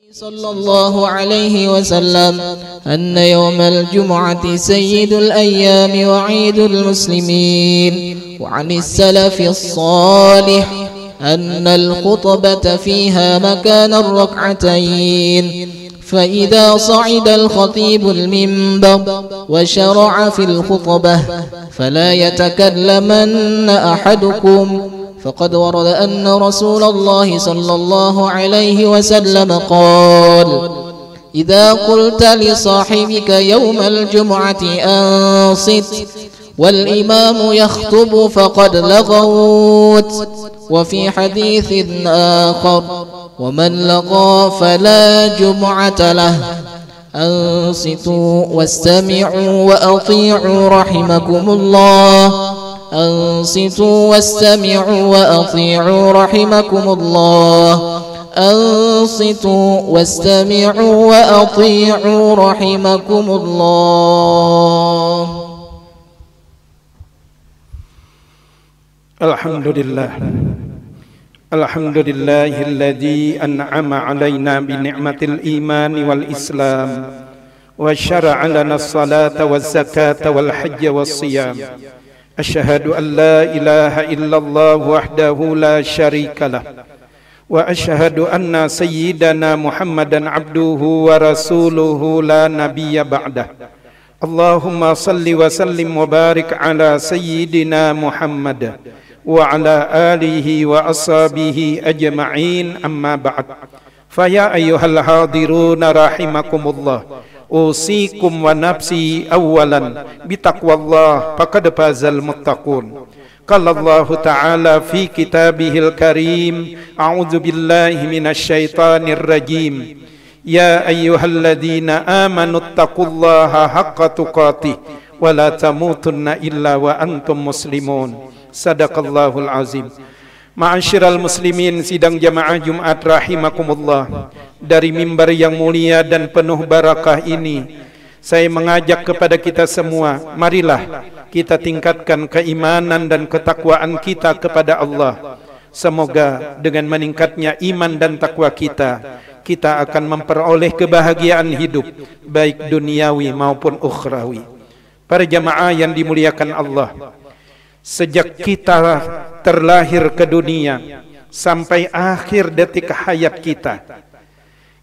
صلى الله عليه وسلم أن يوم الجمعة سيد الأيام وعيد المسلمين. وعن السلف الصالح أن الخطبة فيها مكان الركعتين، فإذا صعد الخطيب المنبر وشرع في الخطبة فلا يتكلمن أحدكم، فقد ورد أن رسول الله صلى الله عليه وسلم قال: إذا قلت لصاحبك يوم الجمعة أنصت والإمام يخطب فقد لغوت. وفي حديث آخر: ومن لغى فلا جمعة له. أنصتوا واستمعوا وأطيعوا رحمكم الله. أنصتوا واستمعوا وأطيعوا رحمكم الله. أنصتوا واستمعوا وأطيعوا رحمكم الله. الحمد لله الحمد لله الذي أنعم علينا بنعمة الإيمان والإسلام وشرع لنا الصلاة والزكاة والحج والصيام. أشهد أن لا إله إلا الله وحده لا شريك له، وأشهد أن سيدنا محمدا عبده ورسوله لا نبي بعده. اللهم صل وسلم وبارك على سيدنا محمد وعلى آله وأصحابه أجمعين، أما بعد. فيا أيها الحاضرون رحمكم الله، أوصيكم ونفسي أولا بتقوى الله، فقد فاز المتقون. قال الله تعالى في كتابه الكريم: أعوذ بالله من الشيطان الرجيم، يا أيها الذين آمنوا اتقوا الله حق تقاته ولا تموتن إلا وأنتم مسلمون. Sadaqallahul azim. Ma'asyiral muslimin, sidang jamaah Jumat rahimakumullah. Dari mimbar yang mulia dan penuh barakah ini, saya mengajak kepada kita semua, marilah kita tingkatkan keimanan dan ketakwaan kita kepada Allah. Semoga dengan meningkatnya iman dan takwa kita, kita akan memperoleh kebahagiaan hidup, baik duniawi maupun ukhrawi. Para jamaah yang dimuliakan Allah, sejak kita terlahir ke dunia sampai akhir detik hayat kita,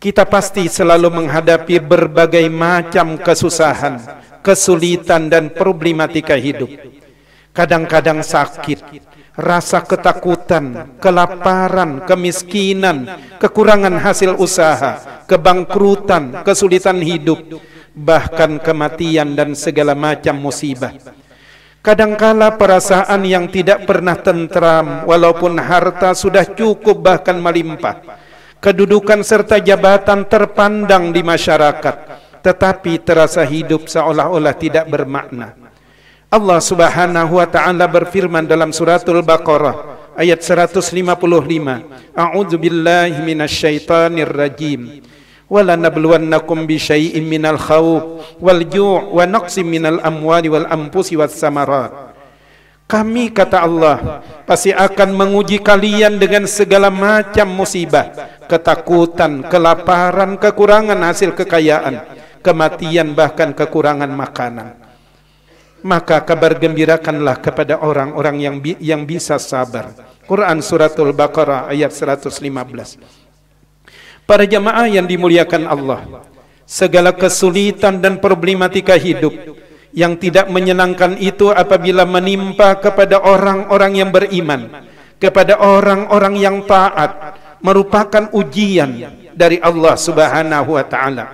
kita pasti selalu menghadapi berbagai macam kesusahan, kesulitan dan problematika hidup. Kadang-kadang sakit, rasa ketakutan, kelaparan, kemiskinan, kekurangan hasil usaha, kebangkrutan, kesulitan hidup, bahkan kematian dan segala macam musibah. Kadangkala perasaan yang tidak pernah tentram, walaupun harta sudah cukup bahkan melimpah, kedudukan serta jabatan terpandang di masyarakat, tetapi terasa hidup seolah-olah tidak bermakna. Allah Subhanahu wa ta'ala berfirman dalam suratul Baqarah ayat 155, A'udzu billahi minasyaitonir rajim. وَلَنَبْلُوَنَّكُمْ بِشَيْءٍ مِّنَ الْخَوْفِ وَالْجُوعِ وَنَقْصٍ مِّنَ الْأَمْوَالِ وَالْأَنفُسِ وَالثَّمَرَاتِ. Kami, kata Allah, pasti akan menguji kalian dengan segala macam musibah, ketakutan, kelaparan, kekurangan hasil kekayaan, kematian, bahkan kekurangan makanan. Maka kabar gembirakanlah kepada orang-orang yang bisa sabar. Quran suratul Baqarah ayat 115. Para jamaah yang dimuliakan Allah, segala kesulitan dan problematika hidup yang tidak menyenangkan itu apabila menimpa kepada orang-orang yang beriman, kepada orang-orang yang taat, merupakan ujian dari Allah Subhanahu wa ta'ala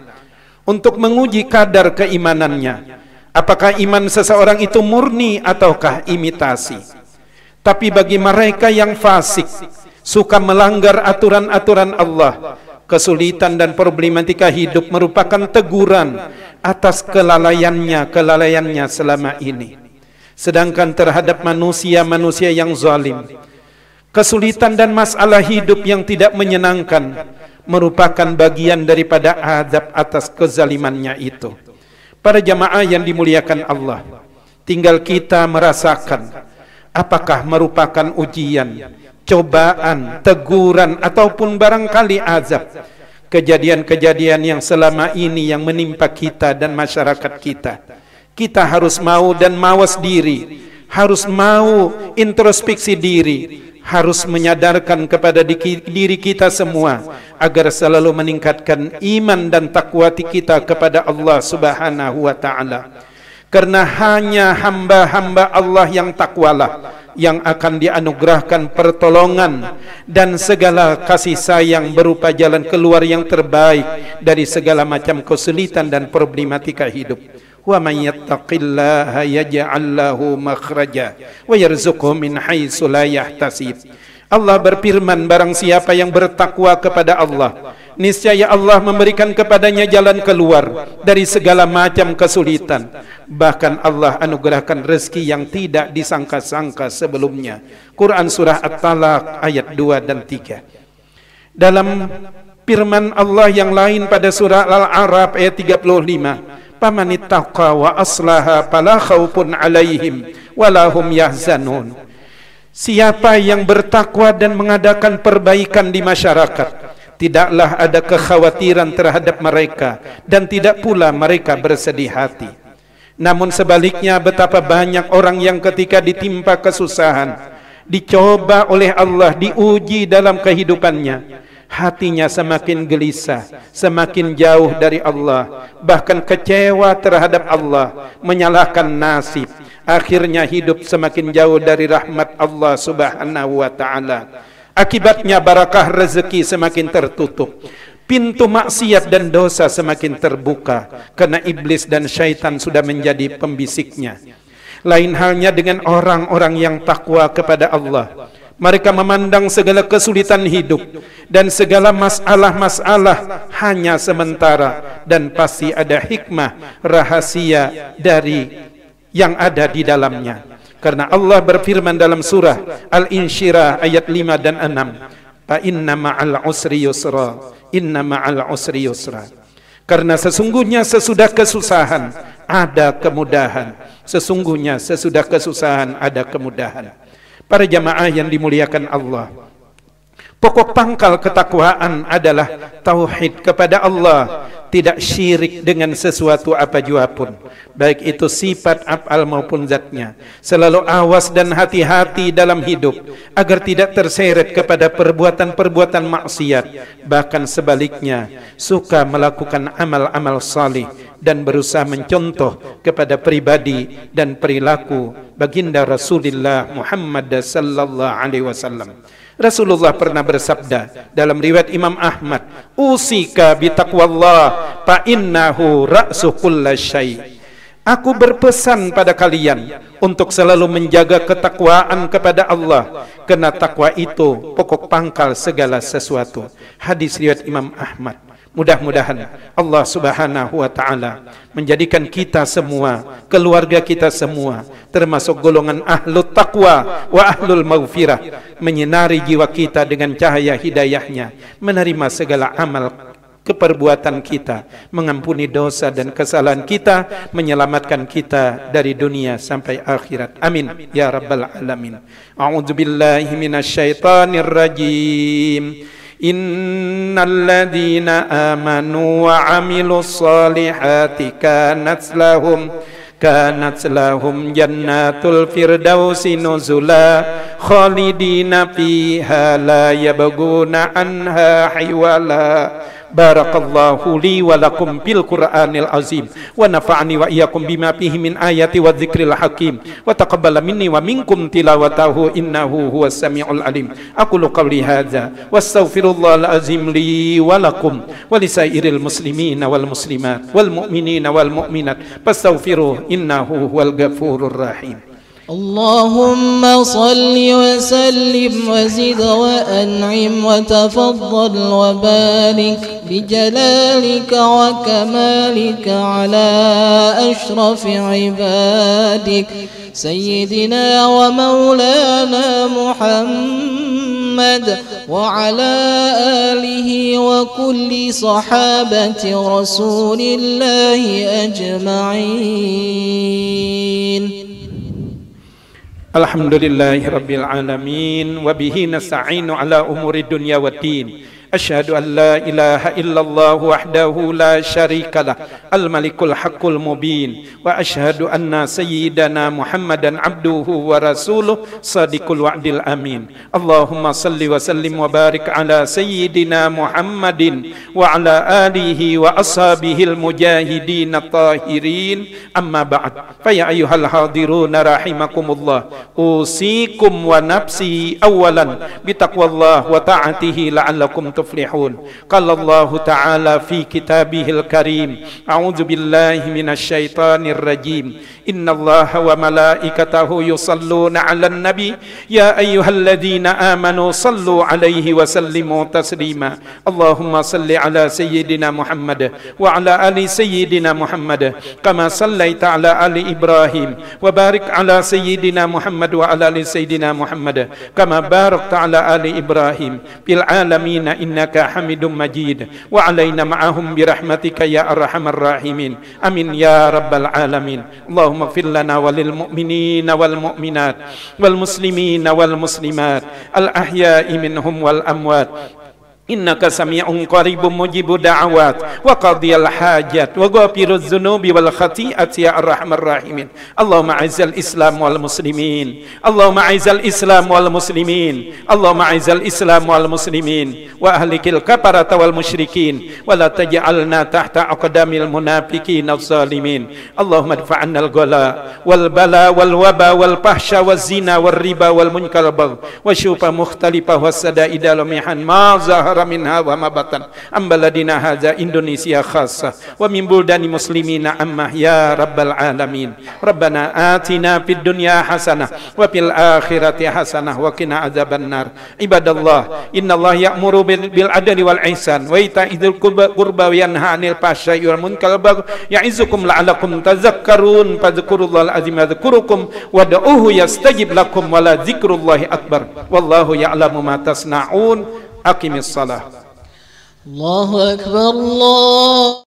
untuk menguji kadar keimanannya. Apakah iman seseorang itu murni ataukah imitasi? Tapi bagi mereka yang fasik, suka melanggar aturan-aturan Allah, kesulitan dan problematika hidup merupakan teguran atas kelalaiannya selama ini. Sedangkan terhadap manusia yang zalim, kesulitan dan masalah hidup yang tidak menyenangkan merupakan bagian daripada azab atas kezalimannya itu. Para jamaah yang dimuliakan Allah, tinggal kita merasakan apakah merupakan ujian, cobaan, teguran, ataupun barangkali azab. kejadian-kejadian yang selama ini yang menimpa kita dan masyarakat kita. Kita harus mau dan mawas diri, harus mau introspeksi diri, harus menyadarkan kepada diri kita semua agar selalu meningkatkan iman dan takwa kita kepada Allah Subhanahu wa taala. Karena hanya hamba-hamba Allah yang takwalah yang akan dianugerahkan pertolongan dan segala kasih sayang berupa jalan keluar yang terbaik dari segala macam kesulitan dan problematika hidup. Wa may yattaqillaha yaj'al lahu makhraja wa yarzuqhu min haitsu la yahtasib. Allah berfirman, barang siapa yang bertakwa kepada Allah, niscaya Allah memberikan kepadanya jalan keluar dari segala macam kesulitan. Bahkan Allah anugerahkan rezeki yang tidak disangka-sangka sebelumnya. Quran surah At-Talaq ayat 2 dan 3. Dalam firman Allah yang lain pada surah Al-A'raf ayat 35, "Pamanittaqa wa aslaha fala khaufun 'alaihim wa lahum yahzanun." Siapa yang bertakwa dan mengadakan perbaikan di masyarakat, tidaklah ada kekhawatiran terhadap mereka dan tidak pula mereka bersedih hati. Namun sebaliknya, betapa banyak orang yang ketika ditimpa kesusahan, dicoba oleh Allah, diuji dalam kehidupannya, hatinya semakin gelisah, semakin jauh dari Allah, bahkan kecewa terhadap Allah, menyalahkan nasib. Akhirnya hidup semakin jauh dari rahmat Allah Subhanahu wa taala. Akibatnya barakah rezeki semakin tertutup, pintu maksiat dan dosa semakin terbuka karena iblis dan syaitan sudah menjadi pembisiknya. Lain halnya dengan orang-orang yang takwa kepada Allah. Mereka memandang segala kesulitan hidup dan segala masalah-masalah hanya sementara dan pasti ada hikmah rahasia dari yang ada di dalamnya. Karena Allah berfirman dalam surah Al-Insyirah ayat 5 dan 6, "Fa inna ma'al usri yusra, inna ma'al usri yusra." Karena sesungguhnya sesudah kesusahan ada kemudahan. Sesungguhnya sesudah kesusahan ada kemudahan. Para jamaah yang dimuliakan Allah, pokok pangkal ketakwaan adalah tauhid kepada Allah, tidak syirik dengan sesuatu apa jua pun, baik itu sifat af'al maupun zatnya. Selalu awas dan hati-hati dalam hidup agar tidak terseret kepada perbuatan-perbuatan maksiat, bahkan sebaliknya suka melakukan amal-amal salih dan berusaha mencontoh kepada pribadi dan perilaku baginda Rasulullah Muhammad sallallahu alaihi wasallam. Rasulullah pernah bersabda dalam riwayat Imam Ahmad, "Usika bitaqwallah fa innahu ra'su kulli syai." Aku berpesan pada kalian untuk selalu menjaga ketakwaan kepada Allah, karena takwa itu pokok pangkal segala sesuatu. Hadis riwayat Imam Ahmad. Mudah-mudahan Allah Subhanahu wa taala menjadikan kita semua, keluarga kita semua termasuk golongan ahlut taqwa wa ahlul maghfirah, menyinari jiwa kita dengan cahaya hidayahnya, menerima segala amal keperbuatan kita, mengampuni dosa dan kesalahan kita, menyelamatkan kita dari dunia sampai akhirat. Amin ya rabbal alamin. A'udzubillahi minasyaitonir rajim. Innal ladzina amanu wa 'amilus solihati kanat lahum jannatul firdausi nuzula khalidina fiha la yabghuna anha hiwala. Barakallahu li wa lakum bil Qur'anil azim wa nafa'ani wa iyyakum bima fihi min ayati wa dzikril hakim wa taqabbala minni wa minkum tilawatahu innahu huwas samiul alim. Aqulu qawli hadza wastaghfirullahal azim li wa lakum wa lisairil muslimina wal muslimat wal mu'minina wal mu'minat fastaghfiruhu innahu huwal ghafurur rahim. اللهم صل وسلم وزد وأنعم وتفضل وبارك بجلالك وكمالك على أشرف عبادك سيدنا ومولانا محمد وعلى آله وكل صحابة رسول الله أجمعين. Alhamdulillahi rabbil alamin wa bihi nasta'inu ala umuri dunya waddin. أشهد أن لا إله إلا الله وحده لا شريك له الملك الحق المبين وأشهد أن سيدنا محمدا عبده ورسوله صادق الوعد الأمين اللهم صل وسلم وبارك على سيدنا محمد وعلى آله وأصحابه المجاهدين الطاهرين أما بعد فيا أيها الحاضرون رحمكم الله أوصيكم ونفسي أولا بتقوى الله وطاعته لعلكم تفلحون قال الله تعالى في كتابه الكريم أعوذ بالله من الشيطان الرجيم إن الله وملائكته يصلون على النبي يا أيها الذين آمنوا صلوا عليه وسلموا تسليما اللهم صل على سيدنا محمد وعلى آل سيدنا محمد كما صليت على آل إبراهيم وبارك على سيدنا محمد وعلى آل سيدنا محمد كما باركت على آل إبراهيم في العالمين إنك حميد مجيد وعلينا معهم برحمتك يا أرحم الراحمين آمين يا رب العالمين اللهم اغفر لنا وللمؤمنين والمؤمنات والمسلمين والمسلمات الأحياء منهم والأموات إنك سميع قريب مجيب دعوات وقاضي الحاجات وغافر الذنوب والخطيئات يا أرحم الراحمين اللهم أعز الإسلام والمسلمين اللهم أعز الإسلام والمسلمين اللهم أعز الإسلام والمسلمين وأهلك الكفرة والمشركين ولا تجعلنا تحت أقدام المنافقين الظالمين اللهم ادفع عنا الغلاء والبلاء والوباء والفحشاء والزنا والربا والمنكر والبغي والشوفة مختلفة والسدائد والمحن ما ظهر منها وما بطن أم بلدنا هذا إندونيسيا خاصة ومن بلدان مسلمين أما يا رب العالمين ربنا آتنا في الدنيا حسنة وفي الآخرة حسنة وقنا عذاب النار عباد الله إن الله يأمر بالعدل والإحسان وإيتاء ذي القربى وينهى عن الفحشاء والمنكر والبغي يعظكم لعلكم تذكرون فاذكروا الله العظيم يذكركم وادعوه يستجب لكم ولذكر الله أكبر والله يعلم ما تصنعون أقم الصلاة الله أكبر الله